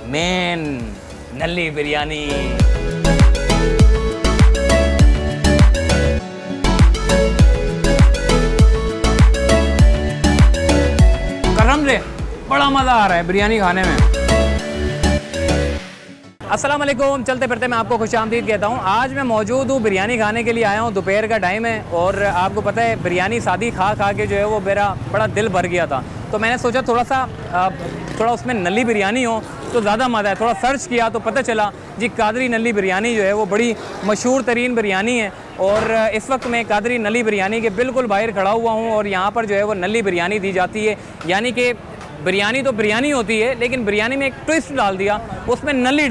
Main नली बिरयानी। कसम से बड़ा मज़ा आ रहा है बिरयानी खाने में। अस्सलाम वालेकुम, चलते फिरते मैं आपको खुशामदीद कहता हूँ। आज मैं मौजूद हूँ बिरयानी खाने के लिए आया हूँ। दोपहर का टाइम है और आपको पता है बिरयानी सादी खा खा के जो है वो मेरा बड़ा दिल भर गया था। तो मैंने सोचा थोड़ा उसमें नली बिरयानी हो तो ज़्यादा मज़ा है। थोड़ा सर्च किया तो पता चला जी कादरी नली बिरयानी जो है वो बड़ी मशहूर तरीन बिरयानी है। और इस वक्त मैं कादरी नली बिरयानी के बिल्कुल बाहर खड़ा हुआ हूँ और यहाँ पर जो है वो नली बिरयानी दी जाती है। यानी कि बिरयानी तो बिरयानी होती है लेकिन बिरयानी में एक ट्विस्ट डाल दिया, उसमें नली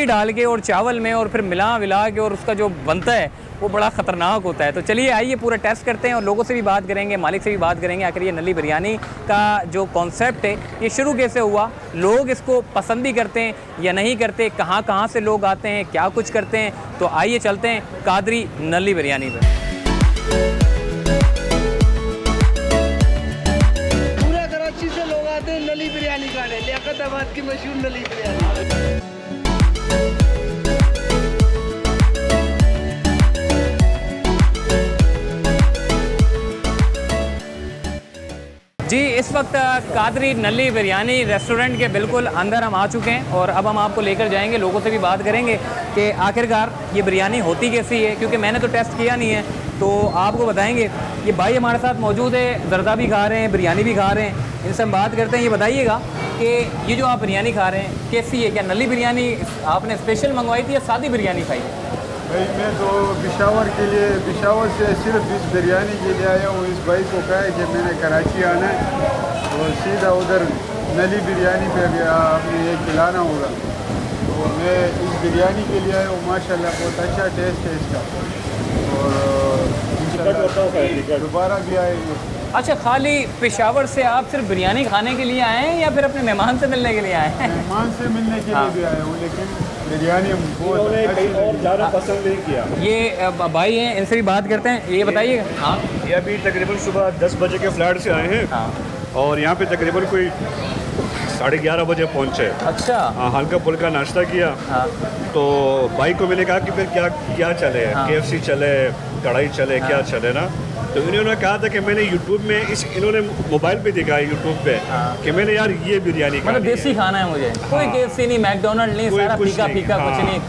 डाल के और चावल में और फिर मिला के और उसका जो बनता है वो बड़ा ख़तरनाक होता है। तो चलिए आइए पूरा टेस्ट करते हैं और लोगों से भी बात करेंगे, मालिक से भी बात करेंगे आखिर ये नली बिरयानी का जो कॉन्सेप्ट है ये शुरू कैसे हुआ, लोग इसको पसंद भी करते हैं या नहीं करते, कहाँ से लोग आते हैं, क्या कुछ करते हैं। तो आइए चलते हैं कादरी नली बिरयानी पर। नली बिरयानी खाने, लियाकताबाद की मशहूर नली बिरयानी। जी इस वक्त कादरी नली बिरयानी रेस्टोरेंट के बिल्कुल अंदर हम आ चुके हैं और अब हम आपको लेकर जाएंगे, लोगों से भी बात करेंगे कि आखिरकार ये बिरयानी होती कैसी है, क्योंकि मैंने तो टेस्ट किया नहीं है। तो आपको बताएंगे। ये भाई हमारे साथ मौजूद है, जर्दा भी खा रहे हैं, बिरयानी भी खा रहे हैं, इनसे हम बात करते हैं। ये बताइएगा कि ये जो आप बिरयानी खा रहे हैं कैसी है, क्या नली बिरयानी आपने स्पेशल मंगवाई थी या सादी बिरयानी खाई? भाई मैं तो पेशावर से सिर्फ इस बिरयानी के लिए आया हूँ। इस भाई को कहा है कि मैंने कराची आना है और सीधा उधर नली बिरयानी पे आपने ये खिलाना होगा। तो मैं इस बिरयानी के लिए आया हूँ। माशाल्लाह बहुत अच्छा टेस्ट है इसका और दोबारा भी आएंगे। अच्छा, खाली पेशावर से आप सिर्फ बिरयानी खाने के लिए आए हैं या फिर अपने मेहमान से मिलने के लिए आए हैं? मेहमान से मिलने के लिए भी आया हूँ लेकिन बिरयानी बहुत और ज़्यादा पसंद नहीं किया। ये भाई हैं, इनसे भी बात करते हैं। ये बताइएगा। हाँ, ये अभी तकरीबन सुबह 10 बजे के फ्लाइट से आए हैं। हाँ। और यहाँ पे तकरीबन कोई 11:30 बजे पहुँचे। अच्छा। हाँ, हल्का फुल्का नाश्ता किया। हाँ। तो भाई को मैंने कहा कि फिर क्या चले, हाँ। KFC चले, कढ़ाई चले, हाँ। क्या चले ना। तो इन्होंने कहा था कि मैंने यूट्यूब में इन्होंने मोबाइल पे देखा है यूट्यूब पे। हाँ। कि मैंने यार ये बिरयानी मतलब देसी खाना है मुझे। हाँ। कोई KFC नहीं, मैकडोनल्ड नहीं, सारा फीका कुछ नहीं,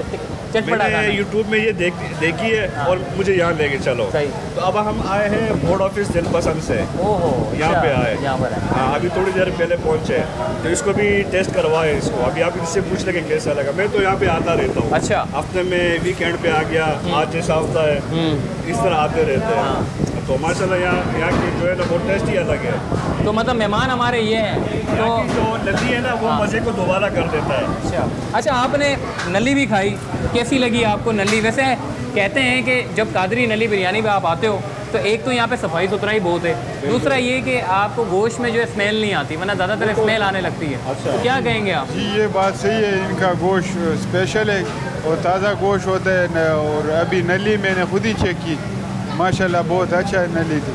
चटपटा खाना। यूट्यूब में ये देखी है। हाँ। और मुझे यहाँ लेके चलो। सही। तो अब हम आए हैं बोर्ड ऑफिस दिलपसंद से। ओहो, यहाँ पे आए। यहाँ पर है। हाँ, अभी थोड़ी देर पहले पहुँचे तो इसको भी टेस्ट करवाए इसको। अभी आप इससे पूछ लेंगे कैसा लगा। मैं तो यहाँ पे आता रहता हूँ। अच्छा। हफ्ते में वीकेंड पे आ गया, आज जैसा हफ्ता है इस तरह आते रहते हैं। हाँ। तो माशाल्लाह यहाँ की जो है ना वो टेस्ट ही अलग है। तो मतलब मेहमान हमारे ये हैं तो जो नली है ना वो मज़े को दोबारा कर देता है। अच्छा, आपने नली भी खाई, कैसी लगी आपको नली? वैसे कहते हैं कि जब कादरी नली बिरयानी पे आप आते हो तो एक तो यहाँ पे सफाई सुथराई बहुत है, दूसरा ये कि आपको गोश्त में जो है स्मेल नहीं आती, वरना ज़्यादातर स्मेल आने लगती है। अच्छा। तो क्या कहेंगे आप? जी ये बात सही है, इनका गोश्त स्पेशल है और ताज़ा गोश्त होता है। और अभी नली मैंने खुद ही चेक की, माशाल्लाह बहुत अच्छा नली थी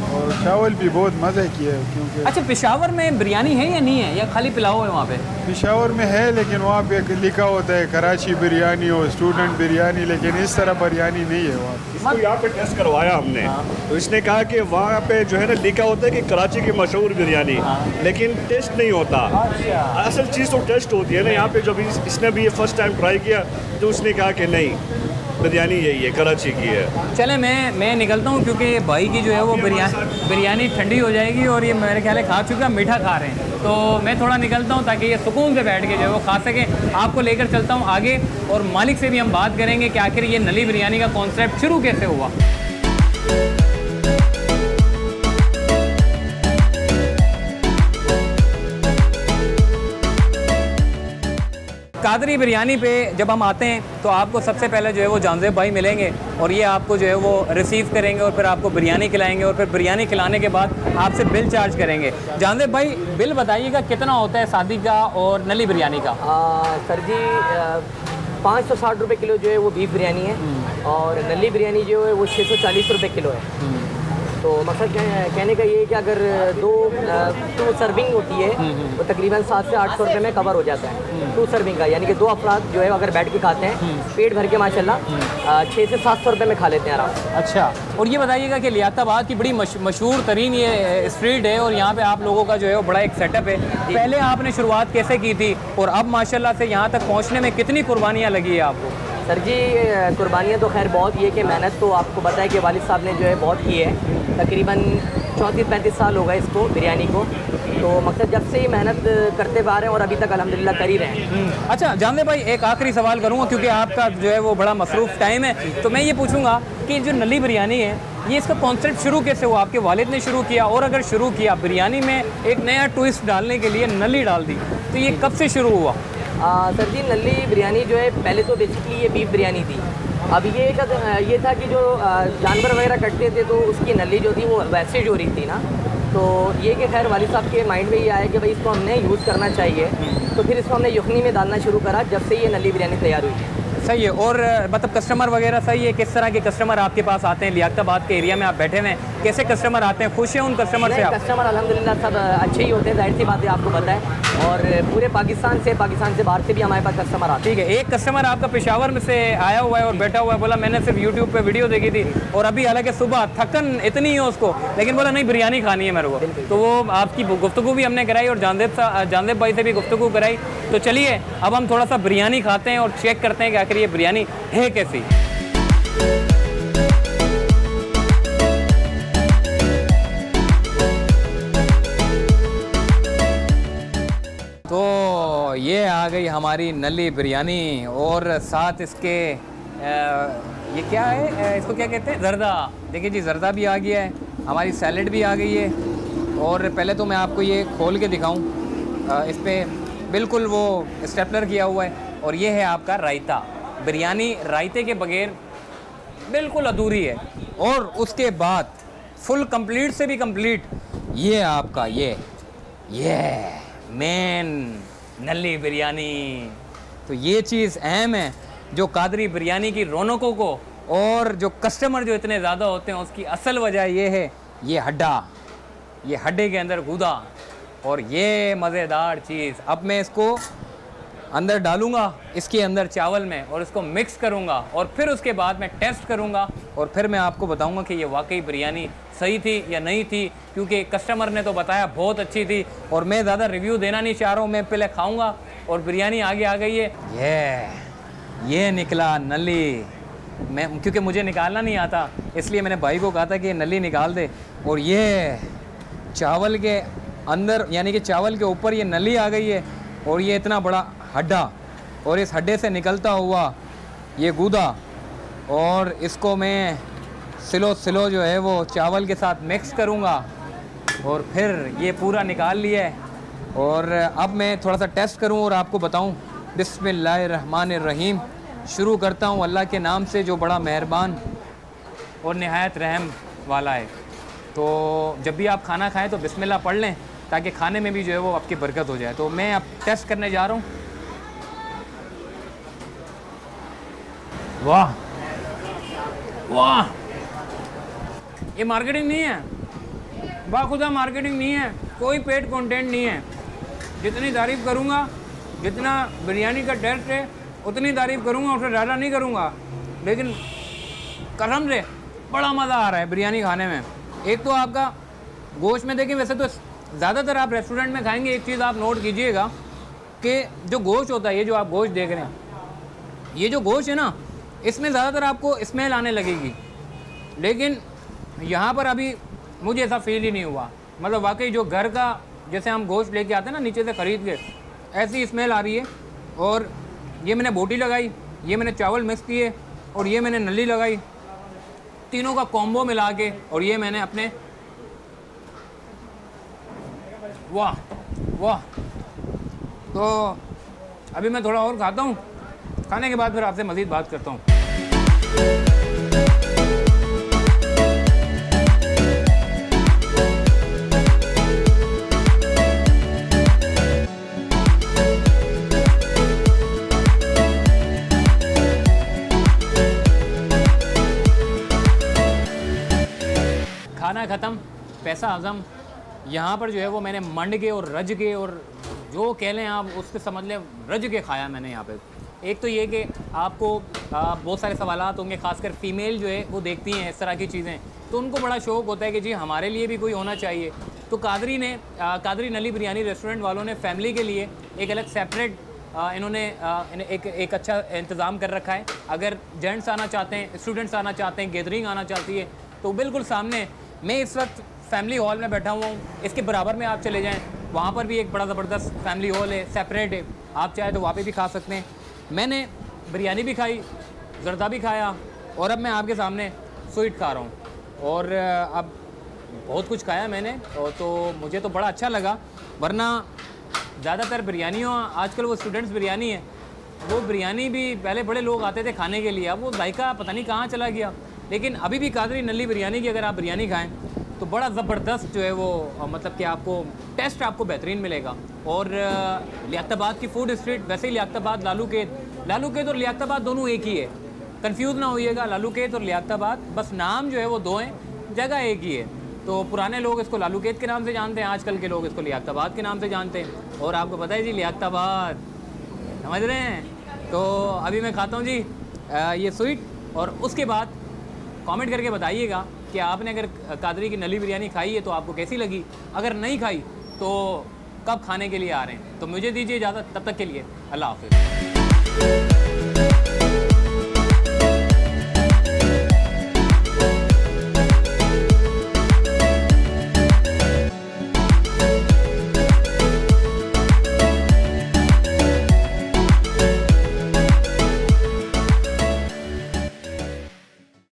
और चावल भी बहुत मज़े किए क्योंकि। अच्छा, पेशावर में बिरयानी है या नहीं है, या खाली पुलाव है वहाँ पे? पेशावर में है लेकिन वहाँ पे लिखा होता है कराची बिरयानी और स्टूडेंट बिरयानी, लेकिन इस तरह बिरयानी नहीं है वहाँ। इसको यहाँ पे टेस्ट करवाया हमने। हाँ। तो इसने कहा कि वहाँ पे जो है ना लिखा होता है कि कराची की मशहूर बिरयानी। हाँ। लेकिन टेस्ट नहीं होता। अच्छा। असल चीज़ तो टेस्ट होती है ना। यहाँ पे जब इसने भी ये फर्स्ट टाइम ट्राई किया तो उसने कहा कि नहीं, बिरयानी यही है, कराची की है। चले मैं निकलता हूँ क्योंकि भाई की जो है वो बिरयानी ठंडी हो जाएगी और ये मेरे ख्याल है खा चुका, मीठा खा रहे हैं। तो मैं थोड़ा निकलता हूँ ताकि ये सुकून से बैठ के जो है वो खा सकें। आपको लेकर चलता हूँ आगे और मालिक से भी हम बात करेंगे कि आखिर ये नली बिरयानी का कॉन्सेप्ट शुरू कैसे हुआ। कादरी बिरयानी पे जब हम आते हैं तो आपको सबसे पहले जो है वो जानजेब भाई मिलेंगे और ये आपको जो है वो रिसीव करेंगे और फिर आपको बिरयानी खिलाएंगे और फिर बिरयानी खिलाने के बाद आपसे बिल चार्ज करेंगे। जानजेब भाई बिल बताइएगा कितना होता है सादी का और नली बिरयानी का? सर जी 560 रुपये किलो जो है वो बीफ बिरयानी है और नली बिरयानी जो है वो 640 रुपये किलो है। तो मकसद कहने का ये है कि अगर टू सर्विंग होती है तो तकरीबन 700 से 800 रुपये में कवर हो जाता है 2 सर्विंग का, यानी कि 2 अफराद जो है अगर बैठ के खाते हैं पेट भर के माशाल्लाह 600 से 700 रुपये में खा लेते हैं आराम से। अच्छा, और ये बताइएगा कि लियाकताबाद की बड़ी मशहूर तरीन ये स्ट्रीट है और यहाँ पे आप लोगों का जो है वो बड़ा एक सेटअप है। पहले आपने शुरुआत कैसे की थी और अब माशाल्लाह से यहाँ तक पहुँचने में कितनी कुर्बानियाँ लगी है आपको? सर जी कुर्बानियाँ तो खैर बहुत ही है कि मेहनत तो आपको पता है कि वालिद साहब ने जो है बहुत की है, तकरीबन 34-35 साल हो गए इसको बिरयानी को। तो मकसद जब से ही मेहनत करते आ रहे हैं और अभी तक अल्हम्दुलिल्लाह कर ही रहे हैं। अच्छा जानदे भाई, एक आखिरी सवाल करूँगा क्योंकि आपका जो है वो बड़ा मसरूफ़ टाइम है, तो मैं ये पूछूंगा कि जो नली बिरयानी है ये इसका कॉन्सेप्ट शुरू कैसे हुआ? आपके वालिद ने शुरू किया? और अगर शुरू किया बिरयानी में एक नया ट्विस्ट डालने के लिए नली डाल दी, तो ये कब से शुरू हुआ? सर जी नली बिरयानी जो है पहले तो बेसिकली ये बीफ बिरयानी थी। अब ये था कि जो जानवर वगैरह कटते थे तो उसकी नली जो थी वो वैसे जो रही थी ना, तो ये कि खैर वालिद साहब के माइंड में ये आया कि भाई इसको हमने यूज़ करना चाहिए, तो फिर इसको हमने यखनी में डालना शुरू करा जब से ये नली बिरयानी तैयार हुई है। सही है। और मतलब कस्टमर वगैरह सही है? किस तरह के कस्टमर आपके पास आते हैं? लियाकताबाद के एरिया में आप बैठे हुए हैं, कैसे कस्टमर आते हैं? खुश हैं उन कस्टमर से आप? कस्टमर अल्हम्दुलिल्लाह सब अच्छे ही होते हैं, जाहिर सी बात है, आपको पता है। और पूरे पाकिस्तान से बाहर से भी हमारे पास कस्टमर आते हैं। ठीक है, एक कस्टमर आपका पेशावर में से आया हुआ है और बैठा हुआ है, बोला मैंने सिर्फ यूट्यूब पे वीडियो देखी थी और अभी हालांकि सुबह थकन इतनी है उसको, लेकिन बोला नहीं बिरयानी खानी है मेरे को। तो वो आपकी गुफ्तगू भी हमने कराई और जानदेब भाई से भी गुफ्तगू कराई। तो चलिए अब हम थोड़ा सा बिरयानी खाते हैं और चेक करते हैं कि आखिर ये बिरयानी है कैसी। तो ये आ गई हमारी नली बिरयानी और साथ इसके ये क्या है, इसको क्या कहते हैं, जर्दा। देखिए जी जर्दा भी आ गया है, हमारी सैलेड भी आ गई है। और पहले तो मैं आपको ये खोल के दिखाऊं, इस पर बिल्कुल वो स्टेपलर किया हुआ है। और ये है आपका रायता। बिरयानी रायते के बगैर बिल्कुल अधूरी है। और उसके बाद फुल कंप्लीट से भी कंप्लीट ये आपका ये मेन नली बिरयानी। तो ये चीज़ अहम है जो कादरी बिरयानी की रौनकों को और जो कस्टमर जो इतने ज़्यादा होते हैं उसकी असल वजह ये है, ये हड्डे के अंदर गूदा और ये मज़ेदार चीज़। अब मैं इसको अंदर डालूँगा इसके अंदर चावल में और इसको मिक्स करूँगा और फिर उसके बाद मैं टेस्ट करूँगा और फिर मैं आपको बताऊँगा कि ये वाकई बिरयानी सही थी या नहीं थी, क्योंकि कस्टमर ने तो बताया बहुत अच्छी थी और मैं ज़्यादा रिव्यू देना नहीं चाह रहा हूँ। मैं पहले खाऊँगा और बिरयानी आगे आ गई है। ये निकला नली, मैं क्योंकि मुझे निकालना नहीं आता इसलिए मैंने भाई को कहा था कि ये नली निकाल दे। और ये चावल के अंदर यानी कि चावल के ऊपर ये नली आ गई है और ये इतना बड़ा हड्डा और इस हड्डे से निकलता हुआ ये गूदा, और इसको मैं सिलो जो है वो चावल के साथ मिक्स करूँगा और फिर ये पूरा निकाल लिया है। और अब मैं थोड़ा सा टेस्ट करूँ और आपको बताऊँ। बिस्मिल्लाहिर्रहमानिर्रहीम, शुरू करता हूँ अल्लाह के नाम से जो बड़ा मेहरबान और नहायत रहम वाला है। तो जब भी आप खाना खाएं तो बिस्मिल्लाह पढ़ लें ताकि खाने में भी जो है वो आपकी बरकत हो जाए। तो मैं अब टेस्ट करने जा रहा हूँ। वाह वाह, ये मार्केटिंग नहीं है, बाखुदा मार्केटिंग नहीं है, कोई पेड कंटेंट नहीं है। जितनी तारीफ़ करूँगा, जितना बिरयानी का टेस्ट है उतनी तारीफ़ करूँगा, उससे ज़्यादा नहीं करूँगा। लेकिन कसम से बड़ा मज़ा आ रहा है बिरयानी खाने में। एक तो आपका गोश्त में देखें, वैसे तो ज़्यादातर आप रेस्टोरेंट में खाएंगे, एक चीज़ आप नोट कीजिएगा कि जो गोश्त होता है, ये जो आप गोश्त देख रहे हैं, ये जो गोश्त है ना, इसमें ज़्यादातर आपको स्मेल आने लगेगी। लेकिन यहाँ पर अभी मुझे ऐसा फील ही नहीं हुआ। मतलब वाकई जो घर का जैसे हम गोश्त लेके आते हैं ना नीचे से ख़रीद के, ऐसी स्मेल आ रही है। और ये मैंने बोटी लगाई, ये मैंने चावल मिक्स किए और ये मैंने नली लगाई, तीनों का कॉम्बो मिला के, और ये मैंने अपने वाह वाह। तो अभी मैं थोड़ा और खाता हूँ, खाने के बाद फिर आपसे मज़ीद बात करता हूँ। ख़त्म, पैसा आज़म। यहाँ पर जो है वो मैंने मंड के और रज के और जो कह लें आप उससे समझ लें रज के खाया मैंने यहाँ पे। एक तो ये कि आपको बहुत सारे सवालात होंगे, ख़ासकर फ़ीमेल जो है वो देखती हैं इस तरह की चीज़ें, तो उनको बड़ा शौक़ होता है कि जी हमारे लिए भी कोई होना चाहिए। तो कादरी नली बिरयानी रेस्टोरेंट वालों ने फ़ैमिली के लिए एक अलग सेपरेट इन्होंने एक अच्छा इंतज़ाम कर रखा है। अगर जेंट्स आना चाहते हैं, स्टूडेंट्स आना चाहते हैं, गैदरिंग आना चाहती है, तो बिल्कुल सामने मैं इस वक्त फैमिली हॉल में बैठा हुआ हूँ। इसके बराबर में आप चले जाएँ, वहाँ पर भी एक बड़ा ज़बरदस्त फैमिली हॉल है, सेपरेट है। आप चाहे तो वहाँ पे भी खा सकते हैं। मैंने बिरयानी भी खाई, ज़रदा भी खाया और अब मैं आपके सामने स्वीट खा रहा हूँ। और अब बहुत कुछ खाया मैंने और तो मुझे तो बड़ा अच्छा लगा। वरना ज़्यादातर बिरयानियों आजकल वो स्टूडेंट्स बिरयानी है, वो बिरयानी भी पहले बड़े लोग आते थे खाने के लिए, अब वो जायका पता नहीं कहाँ चला गया। लेकिन अभी भी कादरी नली बिरयानी की अगर आप बिरयानी खाएँ तो बड़ा ज़बरदस्त जो है वो मतलब कि आपको टेस्ट आपको बेहतरीन मिलेगा। और लियाकताबाद की फूड स्ट्रीट, वैसे ही लियाकताबाद लालूकेत और लियाकताबाद दोनों एक ही है, कंफ्यूज ना होइएगा। लालूकेत और लियाकताबाद बस नाम जो है वो दो हैं, जगह एक ही है। तो पुराने लोग इसको लालूकेत के नाम से जानते हैं, आजकल के लोग इसको लियाकताबाद के नाम से जानते हैं। और आपको पता है जी लियाकताबाद, समझ रहे हैं। तो अभी मैं खाता हूँ जी ये स्वीट, और उसके बाद कमेंट करके बताइएगा कि आपने अगर कादरी की नली बिरयानी खाई है तो आपको कैसी लगी। अगर नहीं खाई तो कब खाने के लिए आ रहे हैं। तो मुझे दीजिए इजाज़त, तब तक के लिए अल्लाह हाफ़िज़।